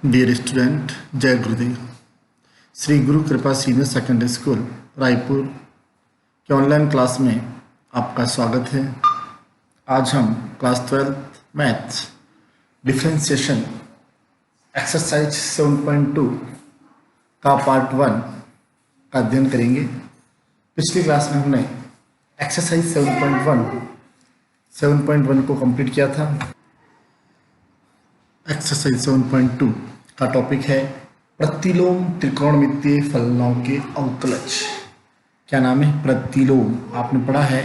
Dear student, जय गुरुदेव। श्री गुरु कृपा senior secondary school Raipur के ऑनलाइन क्लास में आपका स्वागत है। आज हम class 12th maths differentiation exercise 7.2 का पार्ट 1 का अध्ययन करेंगे। पिछली क्लास में हमने एक्सरसाइज 7.1 को कंप्लीट किया था। एक्सरसाइज 7.2 का टॉपिक है प्रतिलोम त्रिकोणमितीय फलनों के अवकलज। क्या नाम है? प्रतिलोम। आपने पढ़ा है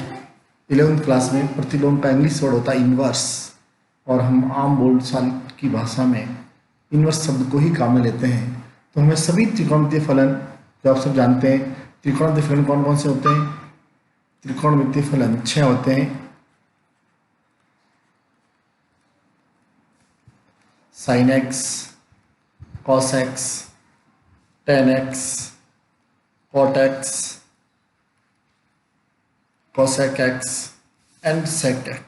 11th क्लास में प्रतिलोम का इंग्लिश वर्ड होता है इनवर्स, और हम आम बोलचाल की भाषा में इनवर्स शब्द को ही काम में लेते हैं। तो हमें सभी त्रिकोणमितीय फलन जो आप सब जानते हैं, त्रिकोणमितीय फलन कौन कौन से होते हैं? त्रिकोणमितीय फलन 6 होते हैं। sin x, cos x, tan x, cot x, cosec x and sec x।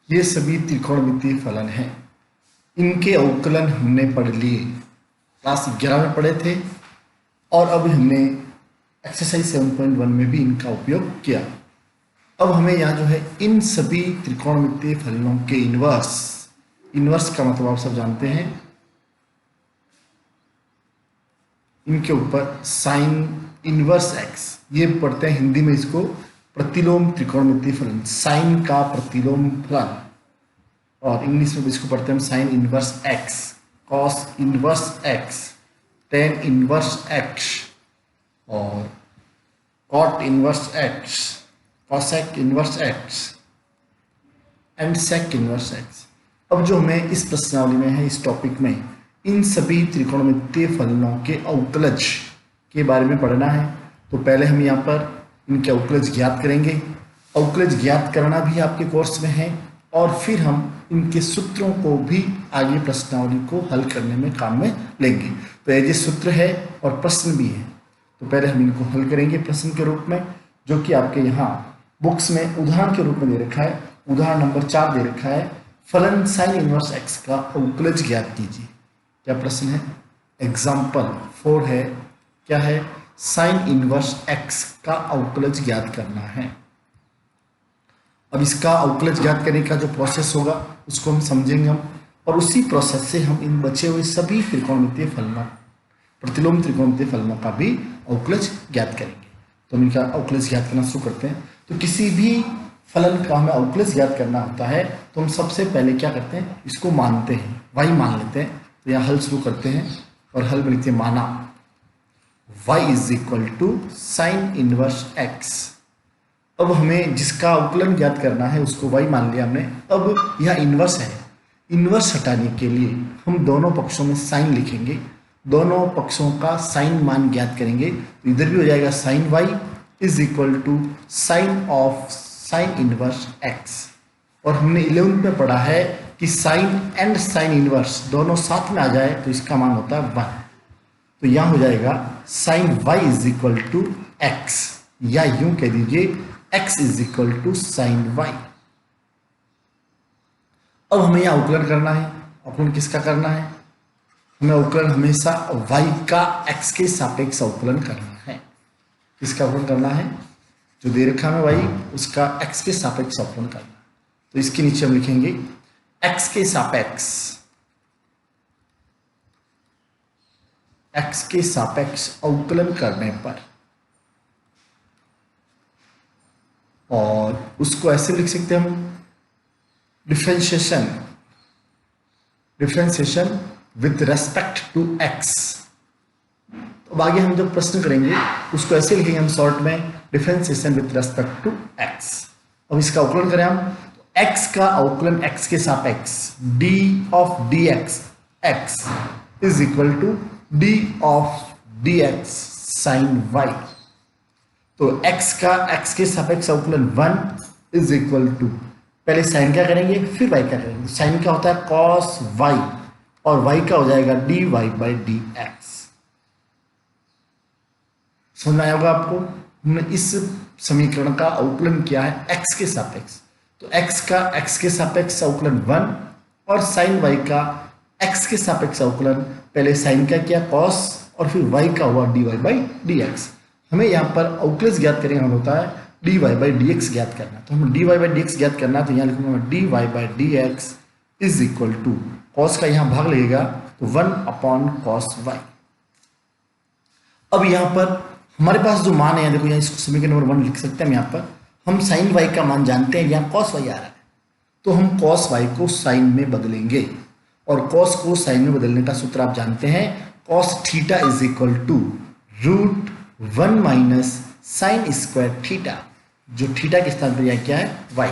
ये सभी त्रिकोणमितीय फलन हैं। इनके अवकलन हमने पढ़ लिए, क्लास 11 में पढ़े थे, और अब हमने एक्सरसाइज 7.1 में भी इनका उपयोग किया। अब हमें यहाँ जो है इन सभी त्रिकोणमितीय फलनों के इनवर्स का मतलब आप सब जानते हैं, इनके ऊपर साइन इनवर्स एक्स, ये पढ़ते हैं हिंदी में इसको प्रतिलोम त्रिकोणमितीय फलन, साइन का प्रतिलोम फलन, और इंग्लिश में इसको पढ़ते हैं sine inverse x, cos inverse x, tan inverse x, और cot inverse x, cosec inverse x and sec inverse x. अब जो हमें इस प्रश्नावली में है, इस टॉपिक में इन सभी त्रिकोणमितीय फलनों के अवकलज के बारे में पढ़ना है। तो पहले हम यहाँ पर इनके अवकलज ज्ञात करेंगे। अवकलज ज्ञात करना भी आपके कोर्स में है, और फिर हम इनके सूत्रों को भी आगे प्रश्नावली को हल करने में काम में लेंगे। तो ये सूत्र है और प्रश्न भी है, तो पहले हम इनको हल करेंगे प्रश्न के रूप में, जो कि आपके यहाँ बुक्स में उदाहरण के रूप में दे रखा है। उदाहरण नंबर 4 दे रखा है, फलन साइन इनवर्स एक्स का अवकलज ज्ञात कीजिए। क्या प्रश्न है? एग्जाम्पल 4 है, क्या है? साइन इनवर्स एक्स का अवकलज ज्ञात करना है। अब इसका अवकलज ज्ञात करने का जो प्रोसेस होगा उसको हम समझेंगे हम, और उसी प्रोसेस से हम इन बचे हुए सभी त्रिकोणमितीय फलनों, प्रतिलोम त्रिकोणमितीय फलनों का भी अवकलज ज्ञात करेंगे। तो हम इनका अवकलज ज्ञात करना शुरू करते हैं। तो किसी भी फलन का हमें अवकलज ज्ञात करना होता है, तो हम सबसे पहले क्या करते हैं? इसको मानते हैं, y मान लेते हैं। तो यहाँ हल शुरू करते हैं, और हल में लिखते हैं माना y is equal to sine inverse x। अब हमें जिसका अवकलन ज्ञात करना है उसको y मान लिया हमने। अब यह इनवर्स है, इनवर्स हटाने के लिए हम दोनों पक्षों में साइन लिखेंगे, दोनों पक्षों का साइन मान ज्ञात करेंगे। तो इधर भी हो जाएगा sine y is equal to sine of sine inverse x। और हमने 11th में पढ़ा है कि साइन एंड साइन इनवर्स दोनों साथ में आ जाए तो इसका मान होता है 1। तो यहाँ हो जाएगा sine y is equal to x, या यूं कह दीजिए x is equal to sine y। अब हमें यहाँ अवकलन करना है। अवकलन किसका करना है? हमें अवकलन हमेशा y का x के सापेक्ष अवकलन करना है। किसका अवकलन करना है? जो दे रखा है y, उसका x के सापेक्ष अवकलन करना है। तो इसके नीचे हम लिखेंगे x के सापेक्ष अवकलन करने पर, और उसको ऐसे लिख सकते हैं हम differentiation with respect to x। अब आगे हम जब प्रश्न करेंगे उसको ऐसे लिखेंगे हम शॉर्ट में, differentiation with respect to x। अब इसका अवकलन करें हम, तो x का अवकलन x के सापेक्ष d of dx x is equal to d of dx sine y। तो x का x के सापेक्ष अवकलन 1 इज इक्वल टू, पहले साइन क्या करेंगे फिर y क्या करेंगे। साइन क्या होता है? cos y, और y का हो जाएगा dy बाई dx। समझ आया होगा आपको? हमने इस समीकरण का अवकलन किया है x के सापेक्ष, तो x का x के सापेक्ष अवकलन 1, और साइन y का x के सापेक्ष अवकलन, पहले साइन का किया कॉस और फिर y का हुआ dy बाई dx। हमें यहाँ पर अवकलज ज्ञात करेंगे, हम होता है dy बाई dx ज्ञात करना। तो हम dy बाई dx ज्ञात करना, तो यहाँ लिखूंगा मैं dy by dx is equal to cos का यहाँ भाग लगेगा तो 1 अपॉन कॉस y। अब यहाँ पर हमारे पास जो मान है, देखो यहाँ इसको समीकरण नंबर 1 लिख सकते हैं हम। यहाँ पर हम साइन y का मान जानते हैं, यहाँ कॉस y आ रहा है, तो हम कॉस y को साइन में बदलेंगे। और कॉस को साइन में बदलने का सूत्र आप जानते हैं, cos theta is equal to root 1 minus sine square theta, जो थीटा के स्थान पर यह क्या है y।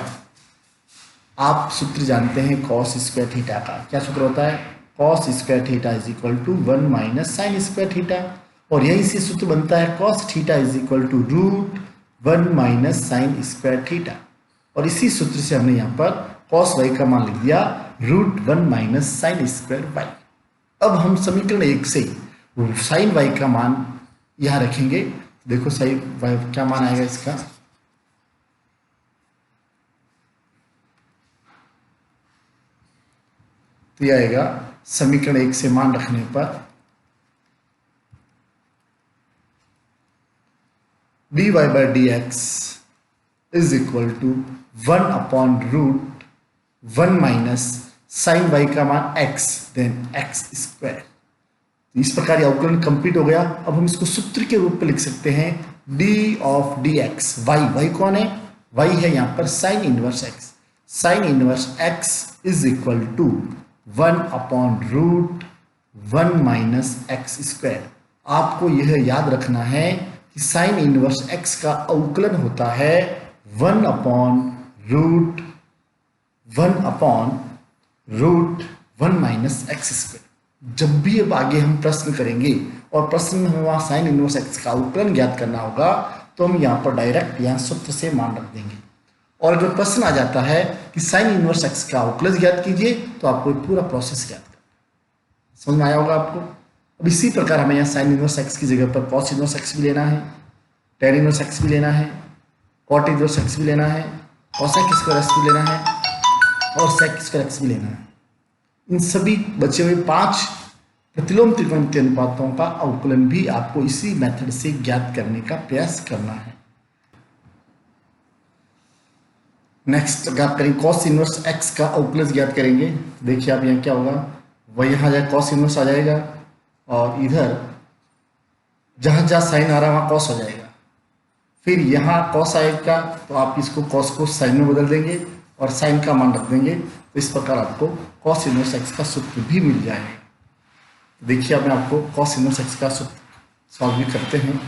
आप सूत्र जानते हैं कॉस स्क्वायर थीटा का, क्या सूत्र होता है, cos square theta is equal to 1 minus sine square theta. और यही से सूत्र बनता है cos theta is equal to root 1 minus sine square theta. और इसी सूत्र से हमने यहाँ पर कॉस y का मान लिख दिया root 1 minus sine square y। अब हम समीकरण 1 से साइन y का मान यहाँ रखेंगे। देखो साइन y क्या मान आएगा इसका, तो यह आएगा समीकरण 1 से मान रखने पर dy by dx is equal to 1 upon root 1 minus sine y का मान x देन x स्क्वायर। इस प्रकार यह अवकलन कंप्लीट हो गया। अब हम इसको सूत्र के रूप में लिख सकते हैं d ऑफ dx, y कौन है, y है यहाँ पर sine inverse x। Sine inverse x is equal to 1 upon root 1 minus x square. आपको यह याद रखना है कि साइन इनवर्स x का अवकलन होता है 1 upon root 1 minus x square. जब भी अब आगे हम प्रश्न करेंगे और प्रश्न में हमें वहाँ साइन इनवर्स x का अवकलन ज्ञात करना होगा, तो हम यहाँ पर डायरेक्ट यहाँ सूत्र से मान रख देंगे। और अगर प्रश्न आ जाता है कि साइन इनवर्स x का अवकलज ज्ञात कीजिए, तो आपको पूरा प्रोसेस ज्ञात करना। समझ में आया होगा आपको। अब इसी प्रकार हमें यहाँ साइन इनवर्स x की जगह पर कॉस इनवर्स x भी लेना है, टेन इनवर्स x भी लेना है, कॉट इनवर्स x भी लेना है, कोसेक स्क्वायर x भी लेना है और सेक स्क्वायर x भी लेना है। इन सभी बचे हुए 5 प्रतिलोम त्रिकोणमितीय अनुपातों का अवकलन भी आपको इसी मेथड से ज्ञात करने का प्रयास करना है। नेक्स्ट अगर आप करेंगे कॉस इनवर्स x का अवकलज ज्ञात करेंगे। देखिए आप यहाँ क्या होगा, वही यहाँ जाए कॉस इनवर्स आ जाएगा और इधर जहाँ जहाँ साइन आ रहा है वहाँ कॉस हो जाएगा। फिर यहाँ कॉस आएगा तो आप इसको कॉस को साइन में बदल देंगे और साइन का मान रख देंगे। तो इस प्रकार आपको कॉस इनवर्स x का सूत्र भी मिल जाएगा। देखिए अब मैं आपको कॉस इनवर्स x का सूत्र सॉल्व भी करते हैं।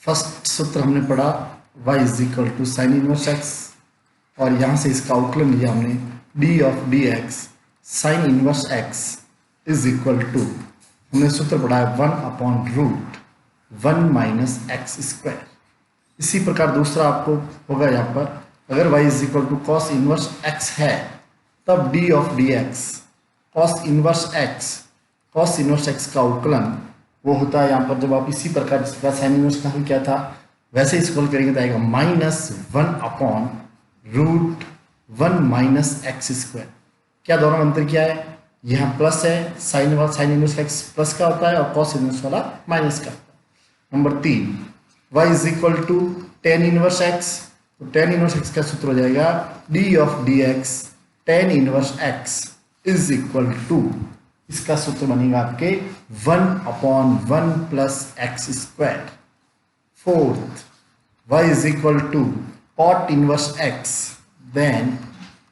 फर्स्ट सूत्र हमने पढ़ा y is equal to sine inverse x और यहाँ से इसका अवकलन लिया हमने d of dx sine inverse x is equal to, हमने सूत्र पढ़ा है 1 upon root 1 minus x square. इसी प्रकार दूसरा आपको होगा यहाँ पर, अगर y is equal to cos inverse x है तब d of dx cos inverse x का अवकलन वो होता है यहाँ पर, जब आप इसी प्रकार जिसका साइन इनवर्स का हल क्या था वैसे इसको हल करेंगे तो आएगा -1 upon root 1 minus x square. क्या दोनों में अंतर क्या है, यहाँ प्लस है, साइन इनवर्स एक्स प्लस का होता है और कॉस इनवर्स वाला माइनस का। Number 3 y is equal to tan inverse x, तो टेन इनवर्स x का सूत्र हो जाएगा d of dx tan inverse x is equal to, इसका सूत्र बनेगा आपके 1 upon 1 plus x square. Fourth y is equal to cot inverse x, then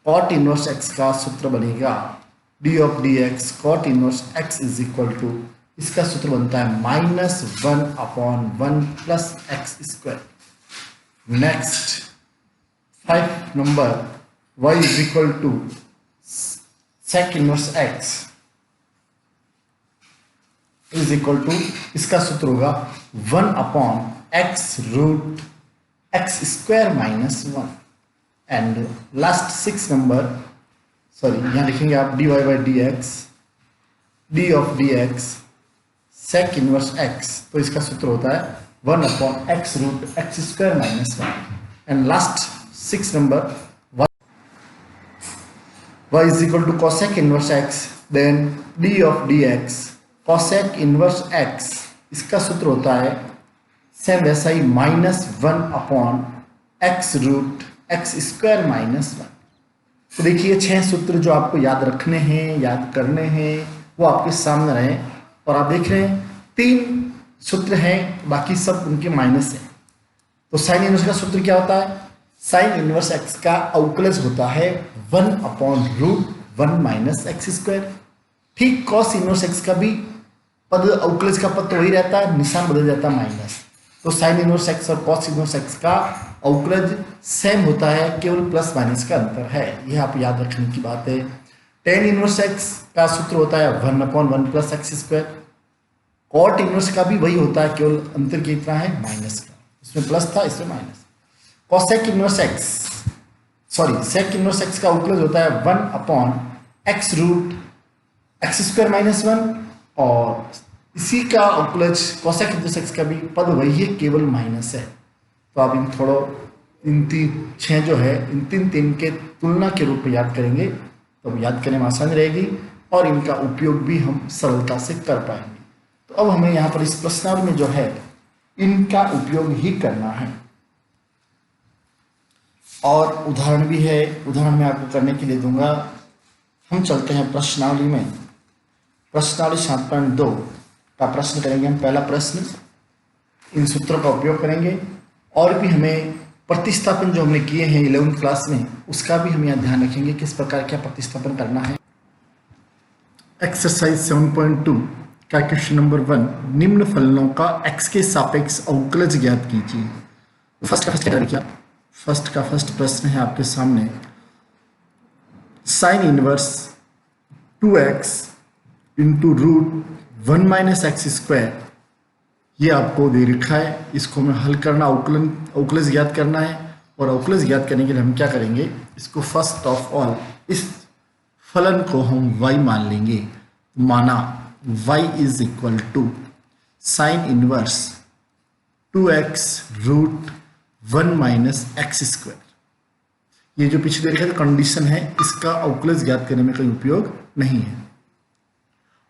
cot inverse x का सूत्र बनेगा d of dx cot inverse x is equal to, इसका सूत्र बनता है -1 upon 1 plus x square. Next 5 number y is equal to sec inverse x is equal to, इसका सूत्र होगा 1 upon x root x square minus 1। And last 6 number, sorry यहाँ लिखेंगे आप dy by dx d of dx sec inverse x, तो इसका सूत्र होता है 1 upon x root x square minus 1। And last 6 number y is equal to cosec inverse x, then d of dx cosec inverse x, इसका सूत्र होता है same वैसा ही -1/x√x² -1। तो देखिए 6 सूत्र जो आपको याद रखने हैं, याद करने हैं, वो आपके सामने रहे। और आप देख रहे हैं 3 सूत्र हैं, बाकी सब उनके माइनस है। तो साइन इनवर्स का सूत्र क्या होता है? साइन इनवर्स x का अवकलज होता है 1/√1 - x²। ठीक कॉस इनवर्स x का भी पद, अवकलज का पद तो वही रहता है, निशान बदल जाता है माइनस। तो साइन इनवर्स x और कॉस इनवर्स x का अवकलज सेम होता है, केवल प्लस माइनस का अंतर है। यह आप याद रखने की बात है। टेन इनवर्स x का सूत्र होता है 1/1 + x²। कॉट इनवर्स का भी वही होता है, केवल अंतर कितना है? माइनस का। इसमें प्लस था, इसमें minus. Cosec inverse x, sorry sec inverse x का अवकलज होता है 1/x√x² -1, और इसी का अवकलज कॉसेक इनवर्स x का भी पद वही है, केवल माइनस है। तो आप इन थोड़ा इन 6 जो है इन 3 के तुलना के रूप में याद करेंगे, तो याद करने में आसानी रहेगी और इनका उपयोग भी हम सरलता से कर पाएंगे। तो अब हमें यहाँ पर इस प्रश्नावली में जो है इनका उपयोग ही करना है, और उदाहरण भी है। उदाहरण मैं आपको करने के लिए दूंगा। हम चलते हैं प्रश्नावली में। प्रश्नावली 7.2 का प्रश्न करेंगे हम। पहला प्रश्न, इन सूत्रों का उपयोग करेंगे, और भी हमें प्रतिस्थापन जो हमने किए हैं 11वीं क्लास में, उसका भी हम यहाँ ध्यान रखेंगे किस प्रकार क्या प्रतिस्थापन करना है। एक्सरसाइज 7.2 का क्वेश्चन नंबर 1, निम्न फलनों का x के सापेक्ष अवकलज ज्ञात कीजिए। फर्स्ट का फर्स्ट प्रश्न है आपके सामने, sign inverse 2x into √1 - x², ये आपको दे रखा है। इसको हमें हल करना, अवकलज ज्ञात करना है। और अवकलज ज्ञात करने के लिए हम क्या करेंगे, इसको फर्स्ट ऑफ ऑल इस फलन को हम y मान लेंगे। माना y is equal to sine inverse 2x √1 - x²। ये जो पीछे दे रखा है कंडीशन है, इसका अवकलज ज्ञात करने में कोई उपयोग नहीं है।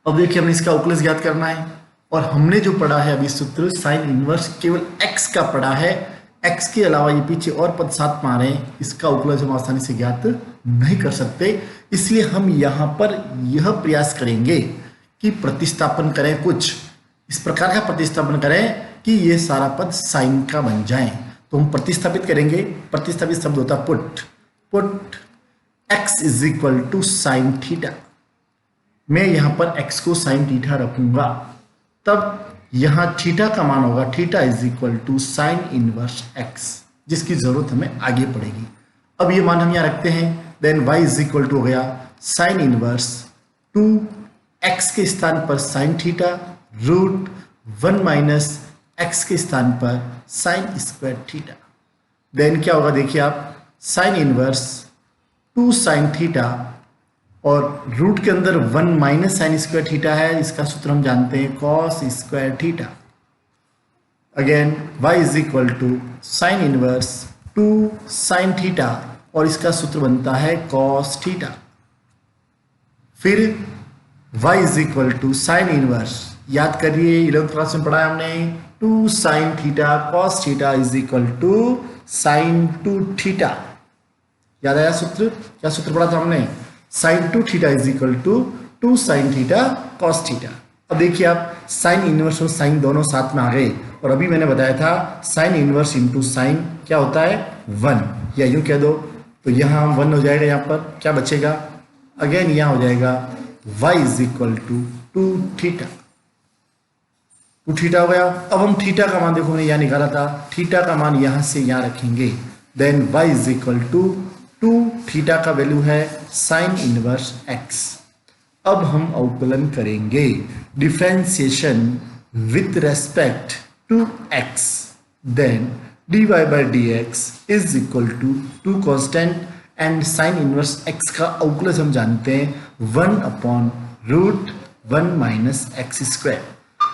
अब देखिए हमने इसका अवकलज ज्ञात करना है, और हमने जो पढ़ा है अभी सूत्र साइन इनवर्स केवल x का पढ़ा है, x के अलावा ये पीछे और पद साथ में आ रहे हैं, इसका अवकलज हम आसानी से ज्ञात नहीं कर सकते। इसलिए हम यहाँ पर यह प्रयास करेंगे कि प्रतिस्थापन करें, कुछ इस प्रकार का प्रतिस्थापन करें कि ये सारा पद साइन का बन जाए। तो हम प्रतिस्थापित करेंगे। प्रतिस्थापित शब्द होता है put x is equal to sine theta. मैं यहाँ पर x को साइन थीटा रखूंगा, तब यहाँ थीटा का मान होगा theta is equal to sine inverse x, जिसकी जरूरत हमें आगे पड़ेगी। अब ये मान हम यहाँ रखते हैं, then y is equal to हो गया साइन इनवर्स 2x के स्थान पर साइन थीटा √1 - x के स्थान पर sin² थीटा। देन क्या होगा देखिए आप, साइन इनवर्स 2 साइन थीटा, और रूट के अंदर 1 - sin² थीटा है, इसका सूत्र हम जानते हैं cos² theta. Again y is equal to sine inverse 2 sine theta, और इसका सूत्र बनता है cos थीटा। फिर y is equal to sine inverse, याद करिए 11वीं क्लास में पढ़ा है हमने, 2 sine theta cos theta is equal to sine 2 theta. याद आया सूत्र? क्या सूत्र पढ़ा था हमने? Sine 2 theta is equal to 2 sine theta cos theta. अब देखिए आप साइन इनवर्स और साइन दोनों साथ में आ गए, और अभी मैंने बताया था साइन इनवर्स इंटू साइन क्या होता है 1, या यूं कह दो तो यहाँ 1 हो जाएगा। यहाँ पर क्या बचेगा, अगेन यहाँ हो जाएगा y is equal to 2 theta. 2 theta हो गया। अब हम थीटा का मान देखो हमने यहाँ निकाला था, थीटा का मान यहाँ से यहाँ रखेंगे, then y is equal to 2 theta का वैल्यू है साइन इनवर्स x। अब हम अवकलन करेंगे, differentiation with respect to x, then dy by dx is equal to 2 constant, and sine inverse x का अवकलज हम जानते हैं 1/√1 - x²।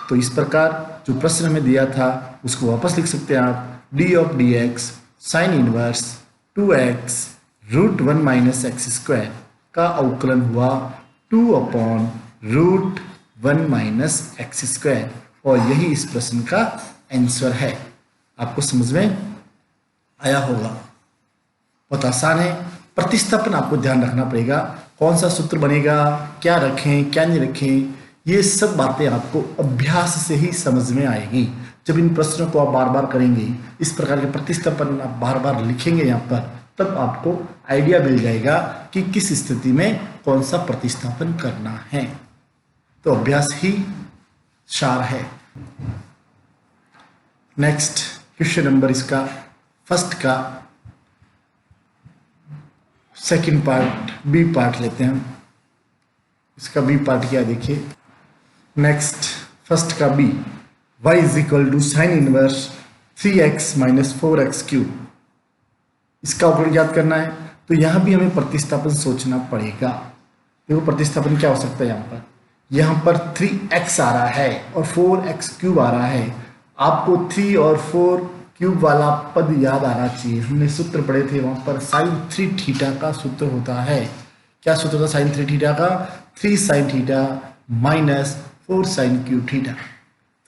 तो इस प्रकार जो प्रश्न हमें दिया था उसको वापस लिख सकते हैं आप, d of dx sine inverse 2x √1 - x², का अवकलन हुआ 2/√1 माइनस एक्स स्क्वायर, और यही इस प्रश्न का आंसर है। आपको समझ में आया होगा। बहुत आसान है। प्रतिस्थापन आपको ध्यान रखना पड़ेगा, कौन सा सूत्र बनेगा, क्या रखें क्या नहीं रखें, ये सब बातें आपको अभ्यास से ही समझ में आएगी। जब इन प्रश्नों को आप बार बार करेंगे, इस प्रकार के प्रतिस्थापन आप बार बार लिखेंगे यहाँ पर, तब आपको आइडिया मिल जाएगा कि किस स्थिति में कौन सा प्रतिस्थापन करना है। तो अभ्यास ही सार है। नेक्स्ट क्वेश्चन नंबर इसका फर्स्ट का सेकंड पार्ट, बी पार्ट लेते हैं हम। इसका बी पार्ट क्या देखिए। नेक्स्ट फर्स्ट का B, y is equal to sine inverse 3x minus 4x cube. इसका अवकलन ज्ञात करना है। तो यहाँ भी हमें प्रतिस्थापन सोचना पड़ेगा। देखो प्रतिस्थापन क्या हो सकता है। यहाँ पर 3x आ रहा है और 4x क्यूब आ रहा है। आपको 3 और 4 क्यूब वाला पद याद आना चाहिए। हमने सूत्र पढ़े थे वहाँ पर साइन 3 थीटा का सूत्र होता है। क्या सूत्र होता है साइन 3 थीटा का? 3 sine theta minus 4 sine cube theta.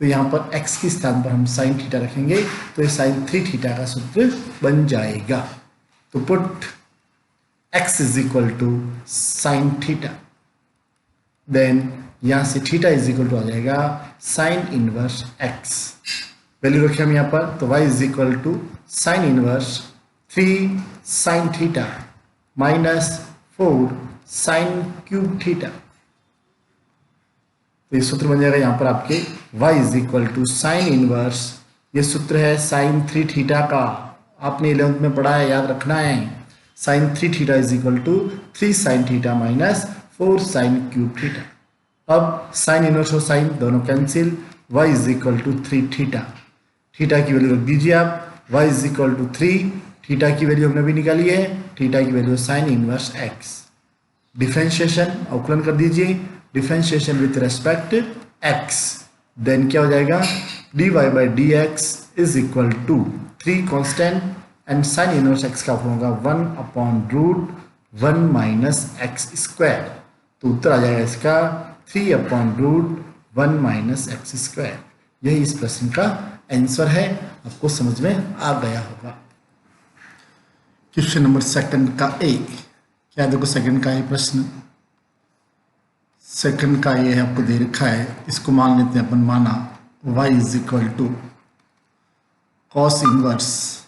तो यहाँ पर x के स्थान पर हम साइन थीटा रखेंगे तो ये साइन 3 थीटा का सूत्र बन जाएगा। तो put x is equal to sine theta, then यहाँ से थीटा इज इक्वल टू आ जाएगा साइन इनवर्स x। वैल्यू रखे हम यहाँ पर, तो y is equal to sine inverse 3 sine theta minus 4 sine cube theta. तो ये सूत्र बन जाएगा यहाँ पर आपके y is equal to sine inverse, ये सूत्र है साइन 3 थीटा का, आपने 11th में पढ़ा है, याद रखना है। Sine 3 theta is equal to 3 sine theta minus 4 sine cube theta. अब साइन इनवर्स और साइन दोनों cancel, y is equal to 3 theta. Theta की वैल्यू रख दीजिए आप, y is equal to 3, theta की वैल्यू हमने भी निकाली है, थीटा की value sine inverse x। Differentiation अवकलन कर दीजिए, differentiation with respect x, then क्या हो जाएगा dy by D x is equal to 3 constant and sine inverse x का होगा 1/√1 माइनस एक्स स्क्वायर। तो उत्तर आ जाएगा इसका 3/√1 माइनस एक्स स्क्वायर। यही इस प्रश्न का आंसर है। आपको समझ में आ गया होगा। क्वेश्चन नंबर सेकंड का ए, क्या देखो सेकंड का ये प्रश्न, सेकंड का ये है आपको दे रखा है, इसको मान लेते हैं अपन, माना y is equal to cos inverse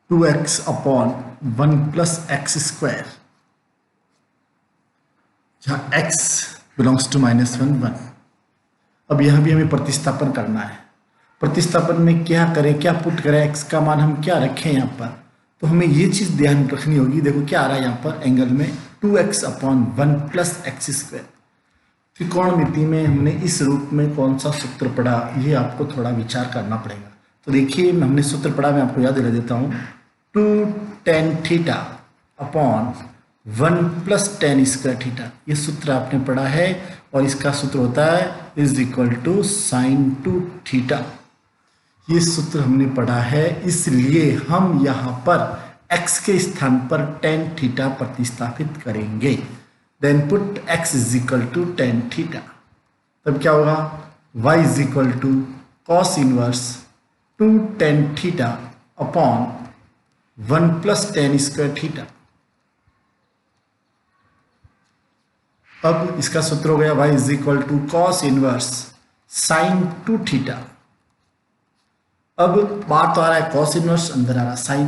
2x upon 1 plus x square, जहाँ x बिलोंग्स टू -1 1। अब यहाँ भी हमें प्रतिस्थापन करना है। प्रतिस्थापन में क्या करें, क्या पुट करें, x का मान हम क्या रखें यहाँ पर, तो हमें ये चीज़ ध्यान रखनी होगी। देखो क्या आ रहा है यहाँ पर एंगल में 2x upon 1 plus x square. त्रिकोणमिति में हमने इस रूप में कौन सा सूत्र पढ़ा, ये आपको थोड़ा विचार करना पड़ेगा। तो देखिए हमने सूत्र पढ़ा, मैं आपको याद दिला देता हूँ, 2 tan theta upon 1 plus tan square theta, ये सूत्र आपने पढ़ा है। और इसका सूत्र होता है is equal to sine 2 theta. ये सूत्र हमने पढ़ा है, इसलिए हम यहाँ पर x के स्थान पर tan थीटा प्रतिस्थापित करेंगे। Then put x is equal to tan theta, तब क्या होगा y is equal to cos inverse 2 tan theta upon 1 plus tan square theta. अब इसका सूत्र हो गया y is equal to cos inverse sine 2 theta. अब बात तो आ रहा है कॉस इनवर्स, अंदर आ रहा है साइन।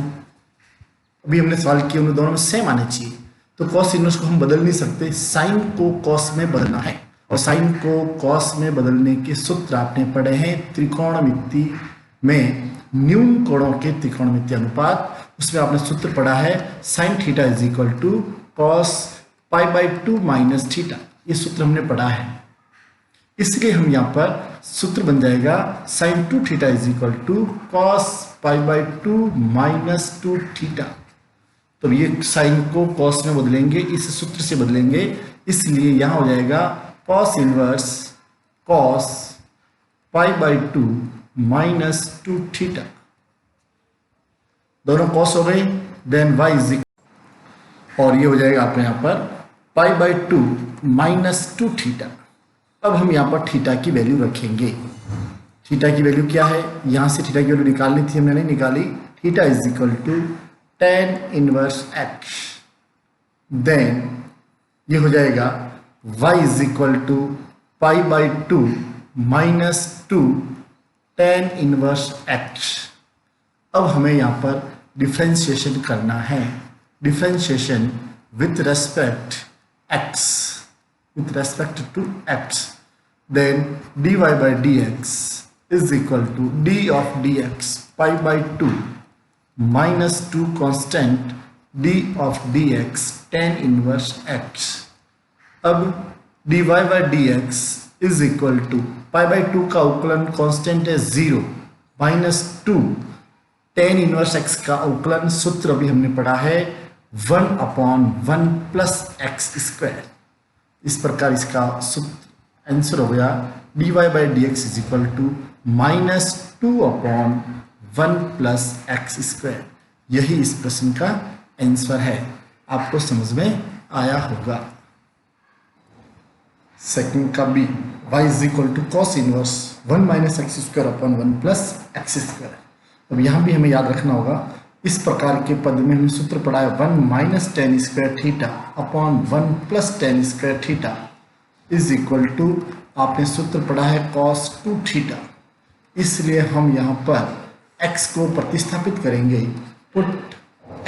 अभी हमने सवाल किया उन दोनों में सेम आने चाहिए, तो कॉस इनवर्स को हम बदल नहीं सकते, साइन को कॉस में बदलना है। और साइन को कॉस में बदलने के सूत्र आपने पढ़े हैं त्रिकोणमिति में, न्यून कोणों के त्रिकोणमिति अनुपात, उसमें आपने सूत्र पढ़ा है sine theta is equal to cos π/2 minus theta. ये सूत्र हमने पढ़ा है, इसलिए हम यहाँ पर सूत्र बन जाएगा sine 2 theta is equal to cos π/2 minus 2 theta. तो ये साइन को कॉस में बदलेंगे, इस सूत्र से बदलेंगे, इसलिए यहाँ हो जाएगा cos inverse cos π/2 minus 2 theta. दोनों कॉस हो गए, देन y इज, और ये हो जाएगा आपका यहाँ पर π/2 -2 थीटा। अब हम यहाँ पर थीटा की वैल्यू रखेंगे। थीटा की वैल्यू क्या है, यहाँ से थीटा की वैल्यू निकालनी थी, हमने नहीं निकाली। Theta is equal to tan inverse x। Then ये हो जाएगा y is equal to π/2 -2 tan inverse x। अब हमें यहाँ पर डिफ्रेंशिएशन करना है। Differentiation with respect x, with respect to x, then dy by dx is equal to d of dx π/2 -2 constant d of dx tan inverse x। अब dy by dx is equal to π/2 का अवकलन constant है 0 -2 tan inverse x का अवकलन सूत्र अभी हमने पढ़ा है 1/1 + x²। इस प्रकार इसका सूत्र आंसर हो गया dy by dx is equal to -2/1 + x²। यही इस प्रश्न का आंसर है। आपको समझ में आया होगा। सेकंड का B, y is equal to cos inverse 1 - x²/1 + x²। अब यहाँ भी हमें याद रखना होगा, इस प्रकार के पद में हमने सूत्र पढ़ा है 1 - tan² theta upon 1 + tan² theta is equal to, आपने सूत्र पढ़ा है cos 2 थीटा। इसलिए हम यहाँ पर x को प्रतिस्थापित करेंगे। Put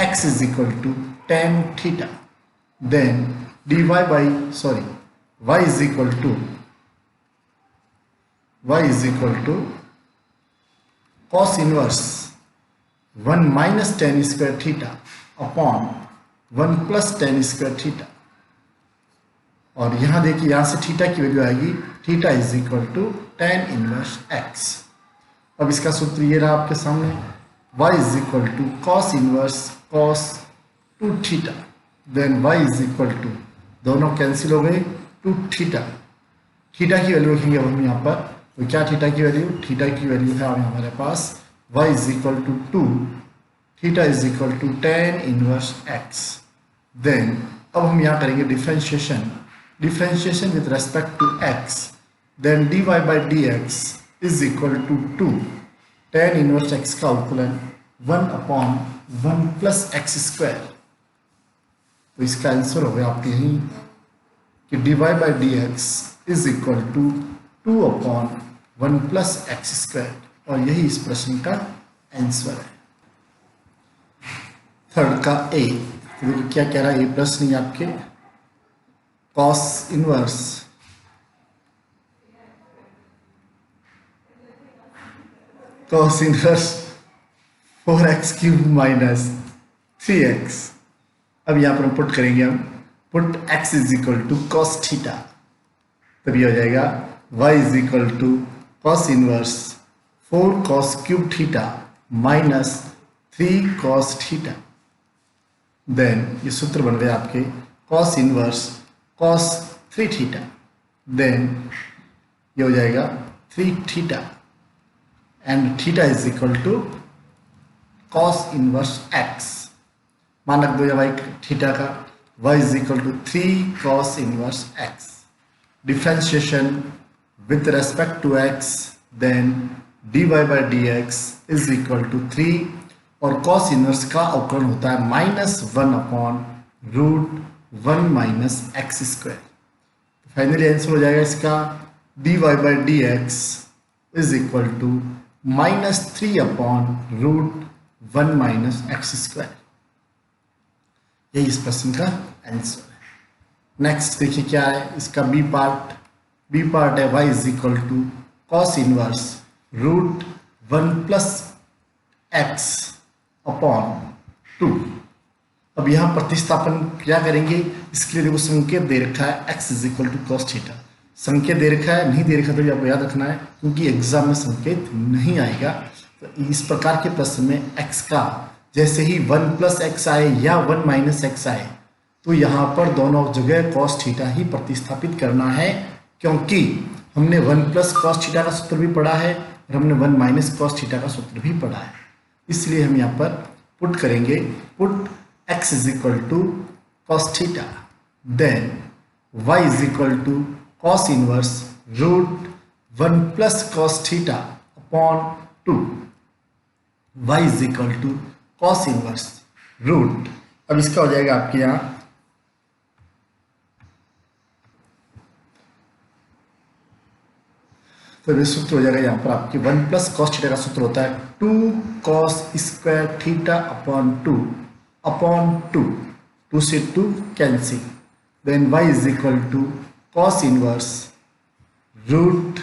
x is equal to tan theta, then y is equal to cos inverse 1 - tan² theta upon 1 + tan² theta. और यहाँ देखिए, यहाँ से थीटा की वैल्यू आएगी, theta is equal to tan inverse x। अब इसका सूत्र ये रहा आपके सामने, y is equal to cos inverse cos 2 theta, then y is equal to, दोनों कैंसिल हो गए, 2 थीटा। थीटा की वैल्यू रखेंगे अब हम यहाँ पर, तो क्या थीटा की वैल्यू, थीटा की वैल्यू है हमारे पास y is equal to 2, theta is equal to tan inverse x। Then अब हम यहाँ करेंगे differentiation with respect to x, then dy by dx is equal to 2 tan inverse x का अवकलन 1/1 + x²। तो इसका आंसर हो गया आपके यहीं कि dy by dx is equal to 2/1 + x²। और यही इस प्रश्न का आंसर है। थर्ड का ए, तो क्या कह रहा है ये प्रश्न, ये आपके cos इनवर्स 4x³ - 3x। अब यहाँ पर हम पुट करेंगे, हम put x is equal to cos theta, तब ये हो जाएगा y is equal to cos inverse 4cos³ theta - 3cos theta. Then ये सूत्र बन गए आपके cos inverse cos 3 theta, then ये हो जाएगा 3 theta, and theta is equal to cos inverse x। मानक दो भाई थीटा का, y is equal to 3cos inverse x। Differentiation with respect to x, then dy by dx is equal to 3, और cos inverse का अवकलन होता है -1/√1 - x²। Finally answer हो जाएगा इसका dy by dx is equal to -3/√1 - x²। यही इस प्रश्न का आंसर है। नेक्स्ट देखिए क्या है इसका बी पार्ट है y is equal to cos inverse √1 + x/2। अब यहाँ प्रतिस्थापन क्या करेंगे, इसके लिए देखो संकेत दे रखा है x is equal to cos theta. संकेत दे रखा है, नहीं दे रखा तो आपको याद रखना है, क्योंकि एग्जाम में संकेत नहीं आएगा। तो इस प्रकार के प्रश्न में x का जैसे ही 1 + x आए या 1 - x आए, तो यहाँ पर दोनों जगह cos थीटा ही प्रतिस्थापित करना है, क्योंकि हमने 1 + cos थीटा का सूत्र भी पढ़ा है और हमने 1 - cos थीटा का सूत्र भी पढ़ा है। इसलिए हम यहाँ पर पुट करेंगे, put x is equal to cos theta, then y is equal to cos inverse root 1 plus cos theta upon 2. y is equal to cos inverse root, अब इसका हो जाएगा आपके यहाँ तो ये सूत्र हो जाएगा यहाँ पर आपके 1 प्लस कॉस थीटा का सूत्र होता है 2 cos स्क्वायर थीटा अपॉन 2 2 से 2 cancel, then y is equal to cos inverse root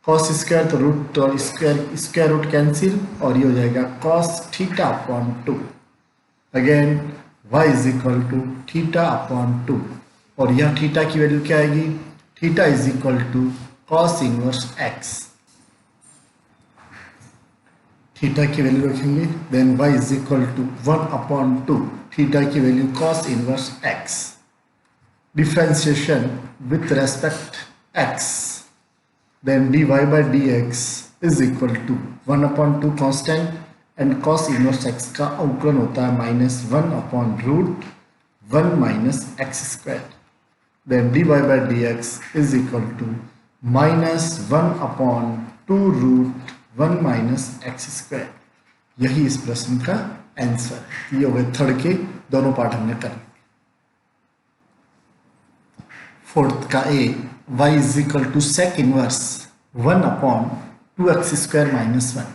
cos square तो रूट और स्क्वायर रूट कैंसिल और ये हो जाएगा cos theta upon 2, again y is equal to theta upon 2 और यह थीटा की वैल्यू क्या आएगी, theta is equal to cos inverse x, theta की वैल्यू रखेंगे, then y is equal to 1 upon 2 theta की value cos inverse x, differentiation with respect x, then dy by dx is equal to 1 upon 2 constant and cos inverse x का अवकलन होता है -1 upon root 1 minus x square, then dy by dx is equal to -1 upon 2 root 1 minus x square. यही इस प्रश्न का answer है। ये हो गए थर्ड के दोनों पार्ट हमने कर लिए। फोर्थ का A y is equal to sec inverse 1 upon 2x square minus 1।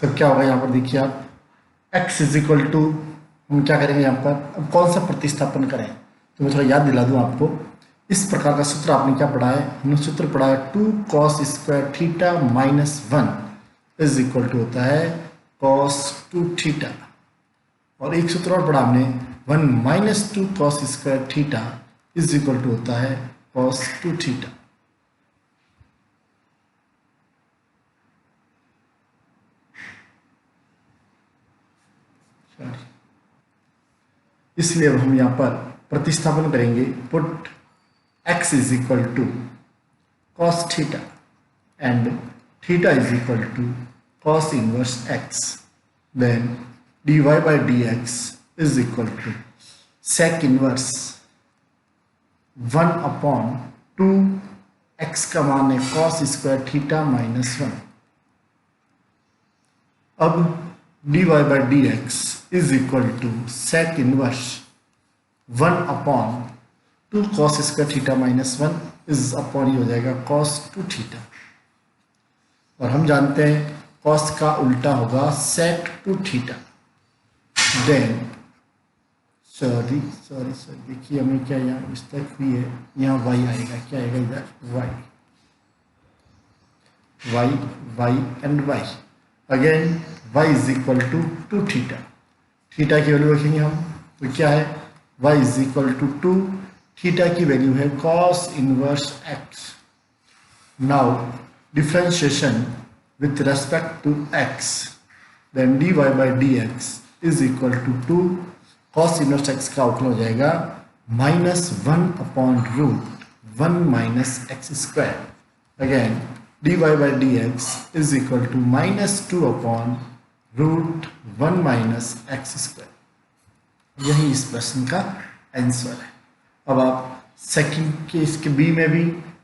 तो क्या होगा यहाँ पर देखिए आप x इज इक्वल टू हम क्या करेंगे यहाँ पर, अब कौन सा प्रतिस्थापन करें तो मैं थोड़ा याद दिला दूँ आपको। इस प्रकार का सूत्र आपने क्या पढ़ा है, हमने सूत्र पढ़ा है 2 cos square theta minus 1 is equal to होता है cos 2 थीटा, और एक सूत्र और पढ़ा हमने 1 minus 2 cos square theta is equal to होता है cos 2 थीटा। इसलिए अब हम यहाँ पर प्रतिस्थापन करेंगे, put x is equal to cos theta and theta is equal to cos inverse x, then dy by dx is equal to sec inverse 1 upon 2 x का मान है cos स्क्वायर थीटा माइनस 1। अब dy by dx is equal to sec inverse 1 upon 2 cos square theta minus 1 is upon ही हो जाएगा cos 2 theta, और हम जानते हैं cos का उल्टा होगा sec 2 थीटा। देन सॉरी देखिए हमें क्या यहाँ मिस्टेक हुई है, यहाँ y आएगा, क्या आएगा इधर y and y, again y is equal to 2 theta, theta की वैल्यू रखेंगे हम तो क्या है y is equal to 2, theta की वैल्यू है cos inverse x। Now differentiation with respect to x, then dy by dx is equal to 2 cos inverse x का अवकलन हो जाएगा -1 upon root 1 minus x square, again dy by dx is equal to -2 upon root 1 minus x square. यही इस प्रश्न का answer है। अब आप सेकंड के इसके बी में भी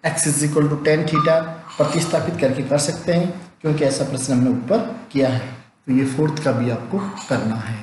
x is equal to tan theta प्रतिस्थापित करके कर सकते हैं, क्योंकि ऐसा प्रश्न हमने ऊपर किया है। तो ये फोर्थ का भी आपको करना है।